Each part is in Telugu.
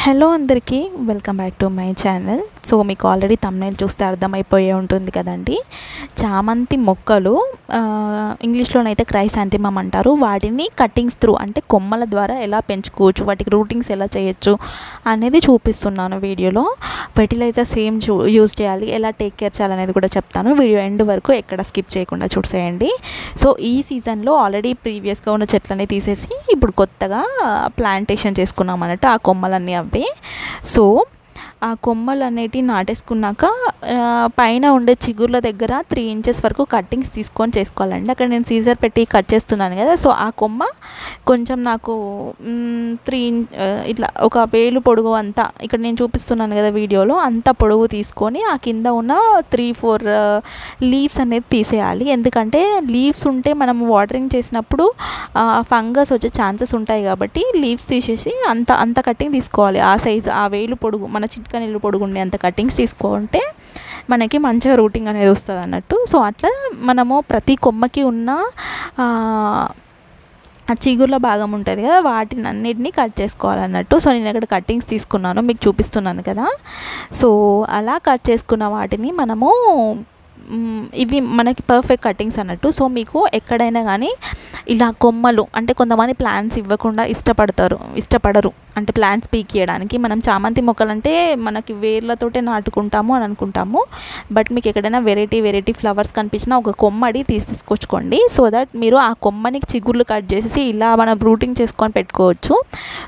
హలో అందరికీ welcome back to my channel. So మీకు ఆల్రెడీ థంబ్నెయిల్ చూస్తే అర్థమైపోయే ఉంటుంది కదండి. చామంతి మొక్కలు ఇంగ్లీష్లోనైతే క్రైసాంతిమమ్ అంటారు. వాటిని కటింగ్స్ త్రూ అంటే కొమ్మల ద్వారా ఎలా పెంచుకోవచ్చు, వాటికి రూటింగ్స్ ఎలా చేయొచ్చు అనేది చూపిస్తున్నాను వీడియోలో. ఫెర్టిలైజర్స్ ఏం యూజ్ చేయాలి, ఎలా టేక్ కేర్ చేయాలనేది కూడా చెప్తాను. వీడియో ఎండ్ వరకు ఎక్కడ స్కిప్ చేయకుండా చూసేయండి. సో ఈ సీజన్లో ఆల్రెడీ ప్రీవియస్గా ఉన్న చెట్లని తీసేసి ఇప్పుడు కొత్తగా ప్లాంటేషన్ చేసుకున్నాం అన్నట్టు ఆ కొమ్మలన్నీ అవే. సో ఆ కొమ్మలు అనేటివి నాటేసుకున్నాక పైన ఉండే చిగుర్ల దగ్గర 3 ఇంచెస్ వరకు కట్టింగ్స్ తీసుకొని చేసుకోవాలండి. అక్కడ నేను సీజర్ పెట్టి కట్ చేస్తున్నాను కదా. సో ఆ కొమ్మ కొంచెం నాకు ఇట్లా ఒక వేలు పొడుగు అంతా ఇక్కడ నేను చూపిస్తున్నాను కదా వీడియోలో, అంత పొడవు తీసుకొని ఆ కింద ఉన్న 3-4 లీవ్స్ అనేది తీసేయాలి. ఎందుకంటే లీవ్స్ ఉంటే మనం వాటరింగ్ చేసినప్పుడు ఫంగస్ వచ్చే ఛాన్సెస్ ఉంటాయి కాబట్టి లీవ్స్ తీసేసి అంత కటింగ్ తీసుకోవాలి. ఆ సైజు, ఆ వేలు పొడుగు, మన చిట్కా నీళ్ళు పొడుగుండే అంత కటింగ్స్ తీసుకుంటే మనకి మంచిగా రూటింగ్ అనేది వస్తుంది అన్నట్టు. సో అట్లా మనము ప్రతి కొమ్మకి ఉన్న ఆ చిగుర్ల భాగం ఉంటుంది కదా, వాటిని అన్నిటినీ కట్ చేసుకోవాలన్నట్టు. సో నేను ఇక్కడ కట్టింగ్స్ తీసుకున్నాను, మీకు చూపిస్తున్నాను కదా. సో అలా కట్ చేసుకున్న వాటిని మనము ఇవి మనకి పర్ఫెక్ట్ కటింగ్స్ అన్నట్టు. సో మీకు ఎక్కడైనా కానీ ఇలా కొమ్మలు అంటే కొంతమంది ప్లాంట్స్ ఇవ్వకుండా ఇష్టపడరు అంటే ప్లాంట్స్ పీకియడానికి. మనం చామంతి మొక్కలు అంటే మనకి వేర్లతోటే నాటుకుంటాము అని అనుకుంటాము. బట్ మీకు ఎక్కడైనా వెరైటీ ఫ్లవర్స్ కనిపించినా ఒక కొమ్మడి తీసుకొచ్చుకోండి. సో దట్ మీరు ఆ కొమ్మనికి చిగుర్లు కట్ చేసి ఇలా మనం రూటింగ్ చేసుకొని పెట్టుకోవచ్చు.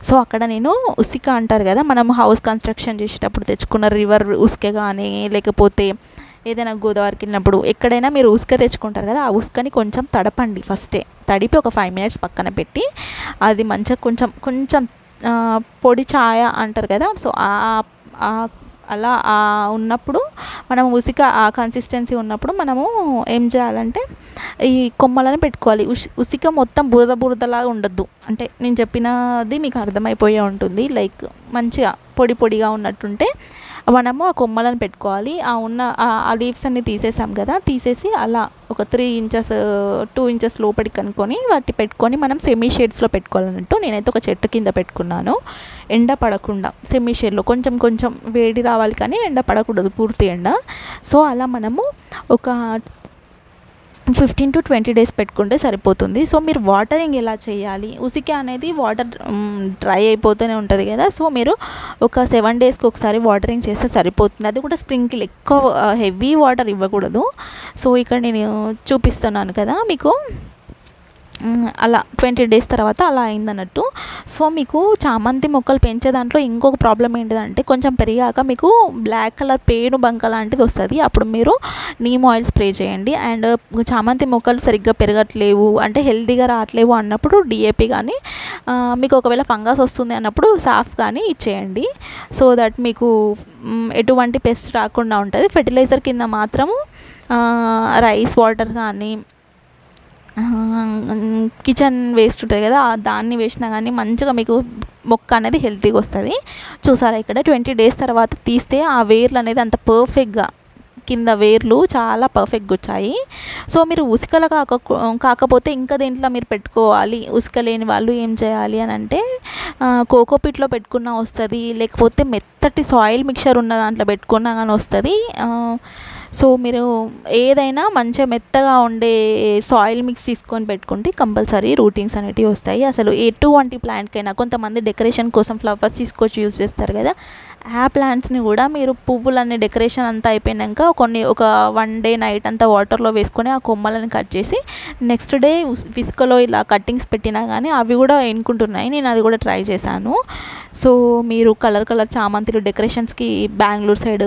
సో అక్కడ నేను ఉసిక అంటారు కదా, మనం హౌస్ కన్స్ట్రక్షన్ చేసేటప్పుడు తెచ్చుకున్న రివర్ ఉసుక కానీ, లేకపోతే ఏదైనా గోదావరికి వెళ్ళినప్పుడు ఎక్కడైనా మీరు ఉసుక తెచ్చుకుంటారు కదా, ఆ ఉసుకని కొంచెం తడపండి. ఫస్టే తడిపి ఒక 5 మినిట్స్ పక్కన పెట్టి అది మంచిగా కొంచెం పొడి ఛాయ అంటారు కదా. సో అలా ఉన్నప్పుడు మనం ఉసిక ఆ కన్సిస్టెన్సీ ఉన్నప్పుడు మనము ఏం చేయాలంటే ఈ కొమ్మలను పెట్టుకోవాలి. ఉసిక మొత్తం బురదలాగా ఉండద్దు. అంటే నేను చెప్పినది మీకు అర్థమైపోయే ఉంటుంది. లైక్ మంచిగా పొడిగా ఉన్నట్టుంటే మనము ఆ కొమ్మలను పెట్టుకోవాలి. ఆ లీవ్స్ అన్ని తీసేసాం కదా, తీసేసి అలా ఒక 2 ఇంచెస్ లోపలికి కనుక్కొని వాటి పెట్టుకొని మనం సెమీ షేడ్స్లో పెట్టుకోవాలన్నట్టు. నేనైతే ఒక చెట్టు కింద పెట్టుకున్నాను, ఎండ పడకుండా సెమీ షేడ్లో. కొంచెం వేడి రావాలి కానీ ఎండ పడకూడదు, పూర్తి ఎండ. సో అలా మనము ఒక 15 to 20 డేస్ పెట్టుకుంటే సరిపోతుంది. సో మీరు వాటరింగ్ ఎలా చేయాలి, ఉసిక అనేది వాటర్ డ్రై అయిపోతూనే ఉంటుంది కదా. సో మీరు ఒక 7 డేస్కి ఒకసారి వాటరింగ్ చేస్తే సరిపోతుంది. అది కూడా స్ప్రింకిల్, ఎక్కువ హెవీ వాటర్ ఇవ్వకూడదు. సో ఇక్కడ నేను చూపిస్తున్నాను కదా మీకు, అలా 20 డేస్ తర్వాత అలా అయిందన్నట్టు. సో మీకు చామంతి మొక్కలు పెంచే దాంట్లో ఇంకొక ప్రాబ్లం ఏంటిదంటే కొంచెం పెరిగాక మీకు బ్లాక్ కలర్ పేను బంక లాంటిది వస్తుంది. అప్పుడు మీరు నీమ్ ఆయిల్ స్ప్రే చేయండి. అండ్ చామంతి మొక్కలు సరిగ్గా పెరగట్లేవు అంటే హెల్తీగా రావట్లేవు అన్నప్పుడు డిఏపి కానీ, మీకు ఒకవేళ ఫంగస్ వస్తుంది అన్నప్పుడు సాఫ్ కానీ ఇచ్చేయండి. సో దట్ మీకు ఎటువంటి పెస్ట్ రాకుండా ఉంటుంది. ఫెర్టిలైజర్ కింద మాత్రము రైస్ వాటర్ కానీ, కిచెన్ వేస్ట్ ఉంటుంది కదా, దాన్ని వేసినా కానీ మంచిగా మీకు మొక్క అనేది హెల్తీగా వస్తుంది. చూసారా ఇక్కడ 20 డేస్ తర్వాత తీస్తే ఆ వేర్లు అనేది అంత పర్ఫెక్ట్గా, కింద వేర్లు చాలా పర్ఫెక్ట్గా వచ్చాయి. సో మీరు ఉసుకలు కాకపోతే ఇంకా దేంట్లో మీరు పెట్టుకోవాలి. ఉసుక లేని వాళ్ళు ఏం చేయాలి అని అంటే కోకోపిట్లో పెట్టుకున్నా వస్తుంది, లేకపోతే మెత్తటి సాయిల్ మిక్చర్ ఉన్న దాంట్లో పెట్టుకున్నా కానీ వస్తుంది. సో మీరు ఏదైనా మంచిగా మెత్తగా ఉండే సాయిల్ మిక్స్ తీసుకొని పెట్టుకుంటే కంపల్సరీ రూటింగ్స్ అనేటివి వస్తాయి. అసలు ఎటువంటి ప్లాంట్కైనా, కొంతమంది డెకరేషన్ కోసం ఫ్లవర్స్ తీసుకొచ్చి యూజ్ చేస్తారు కదా, ఆ ప్లాంట్స్ని కూడా మీరు పువ్వులన్నీ డెకరేషన్ అంతా అయిపోయాక ఒక 1 డే నైట్ అంతా వాటర్లో వేసుకొని ఆ కొమ్మలను కట్ చేసి నెక్స్ట్ డే ఇసుకలో ఇలా కట్టింగ్స్ పెట్టినా కానీ అవి కూడా ఎన్నుకుంటున్నాయి. నేను అది కూడా ట్రై చేశాను. సో మీరు కలర్ చామంతిలు డెకరేషన్స్కి బెంగళూరు సైడ్,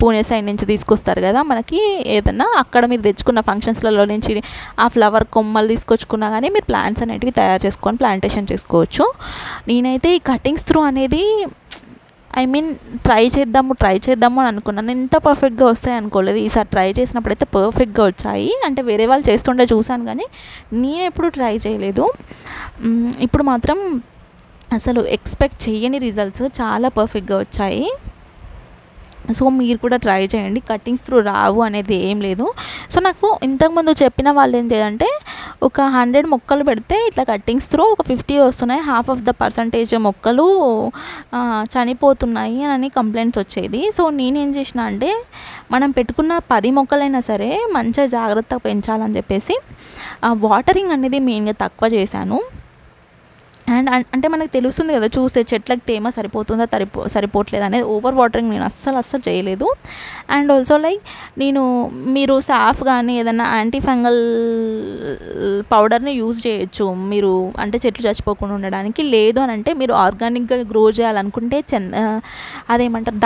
పూణే సైడ్ నుంచి తీసుకొస్తారు కదా మనకి, ఏదన్నా అక్కడ మీరు తెచ్చుకున్న ఫంక్షన్స్లలో నుంచి ఆ ఫ్లవర్ కొమ్మలు తీసుకొచ్చుకున్నా కానీ మీరు ప్లాంట్స్ అనేటివి తయారు చేసుకొని ప్లాంటేషన్ చేసుకోవచ్చు. నేనైతే ఈ కటింగ్స్ త్రూ అనేది ట్రై చేద్దాము అని అనుకున్నాను. ఎంత పర్ఫెక్ట్గా వస్తాయి అనుకోలేదు. ఈసారి ట్రై చేసినప్పుడు అయితే పర్ఫెక్ట్గా వచ్చాయి. అంటే వేరే వాళ్ళు చేస్తుంటే చూశాను కానీ నేను ఎప్పుడు ట్రై చేయలేదు. ఇప్పుడు మాత్రం అసలు ఎక్స్పెక్ట్ చేయని రిజల్ట్స్ చాలా పర్ఫెక్ట్గా వచ్చాయి. సో మీరు కూడా ట్రై చేయండి. కటింగ్స్ త్రూ రావు అనేది ఏం లేదు. సో నాకు ఇంతకుముందు చెప్పిన వాళ్ళు ఏం లేదంటే ఒక 100 మొక్కలు పెడితే ఇట్లా కట్టింగ్స్ త్రూ ఒక 50 వస్తున్నాయి, 50% మొక్కలు చనిపోతున్నాయి అని కంప్లైంట్స్ వచ్చేది. సో నేనేం చేసిన అంటే మనం పెట్టుకున్న 10 మొక్కలైనా సరే మంచిగా జాగ్రత్తగా పెంచాలని చెప్పేసి వాటరింగ్ అనేది మెయిన్గా తక్కువ చేశాను. అండ్ అంటే మనకు తెలుస్తుంది కదా చూసే చెట్లకు తేమ సరిపోతుందా సరిపోవట్లేదు అనేది. ఓవర్ వాటరింగ్ నేను అస్సలు చేయలేదు. అండ్ ఆల్సో లైక్ మీరు సాఫ్ కానీ ఏదైనా యాంటీ ఫంగల్ పౌడర్ని యూజ్ చేయొచ్చు మీరు, అంటే చెట్లు చచ్చిపోకుండా ఉండడానికి. లేదు అని అంటే మీరు ఆర్గానిక్గా గ్రో చేయాలనుకుంటే అదేమంటారు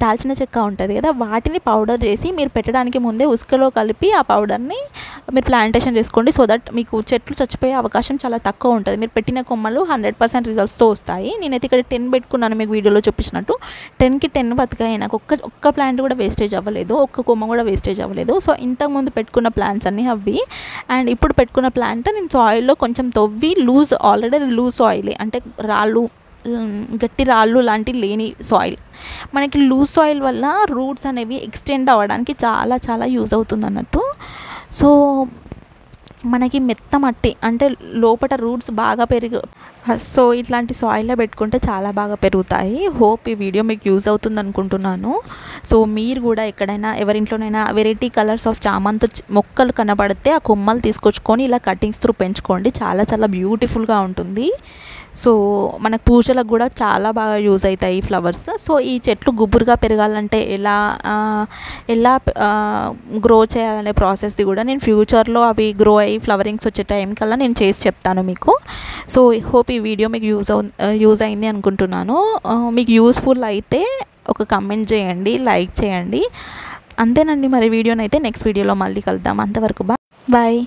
దాల్చిన చెక్క ఉంటుంది కదా, వాటిని పౌడర్ చేసి మీరు పెట్టడానికి ముందే ఉసుకలో కలిపి ఆ పౌడర్ని మీరు ప్లాంటేషన్ చేసుకోండి. సో దట్ మీకు చెట్లు చచ్చిపోయే అవకాశం చాలా తక్కువ ఉంటుంది. మీరు పెట్టిన కొమ్మలు 100% రిజల్ట్స్తో వస్తాయి. నేనైతే ఇక్కడ 10 పెట్టుకున్నాను, మీకు వీడియోలో చూపించినట్టు. 10కి 10 బతికాయి. నాకు ఒక్క ప్లాంట్ కూడా వేస్టేజ్ అవ్వలేదు, ఒక్క కొమ్మ కూడా వేస్టేజ్ అవ్వలేదు. సో ఇంతకుముందు పెట్టుకున్న ప్లాంట్స్ అన్నీ అవి. అండ్ ఇప్పుడు పెట్టుకున్న ప్లాంట్ నేను సాయిల్లో కొంచెం తవ్వి ఆల్రెడీ అది లూజ్ సాయిలే, అంటే గట్టి రాళ్ళు లాంటి లేని సాయిల్. మనకి లూజ్ సాయిల్ వల్ల రూట్స్ అనేవి ఎక్స్టెండ్ అవ్వడానికి చాలా యూజ్ అవుతుంది అన్నట్టు. సో మనకి మెత్త మట్టి అంటే లోపల రూట్స్ బాగా సో ఇట్లాంటి సాయిల్లో పెట్టుకుంటే చాలా బాగా పెరుగుతాయి. హోప్ ఈ వీడియో మీకు యూజ్ అవుతుంది అనుకుంటున్నాను. సో మీరు కూడా ఎక్కడైనా ఎవరింట్లోనైనా వెరైటీ కలర్స్ ఆఫ్ చామంతి మొక్కలు కనబడితే ఆ కొమ్మలు తీసుకొచ్చుకొని ఇలా కటింగ్స్ త్రూ పెంచుకోండి. చాలా బ్యూటిఫుల్గా ఉంటుంది. సో మనకు పూజలకు కూడా చాలా బాగా యూజ్ అవుతాయి ఈ ఫ్లవర్స్. సో ఈ చెట్లు గుబురుగా పెరగాలంటే ఎలా గ్రో చేయాలనే ప్రాసెస్ది కూడా నేను ఫ్యూచర్లో అవి గ్రో అయ్యి ఫ్లవరింగ్స్ వచ్చే టైం కల్లా నేను చేసి చెప్తాను మీకు. సో హోప్ ఈ వీడియో మీకు యూజ్ అయింది అనుకుంటున్నాను. మీకు యూస్ఫుల్ అయితే ఒక కమెంట్ చేయండి, లైక్ చేయండి. అంతేనండి. మరి వీడియోనైతే నెక్స్ట్ వీడియోలో మళ్ళీ కలుద్దాం. అంతవరకు బాయ్.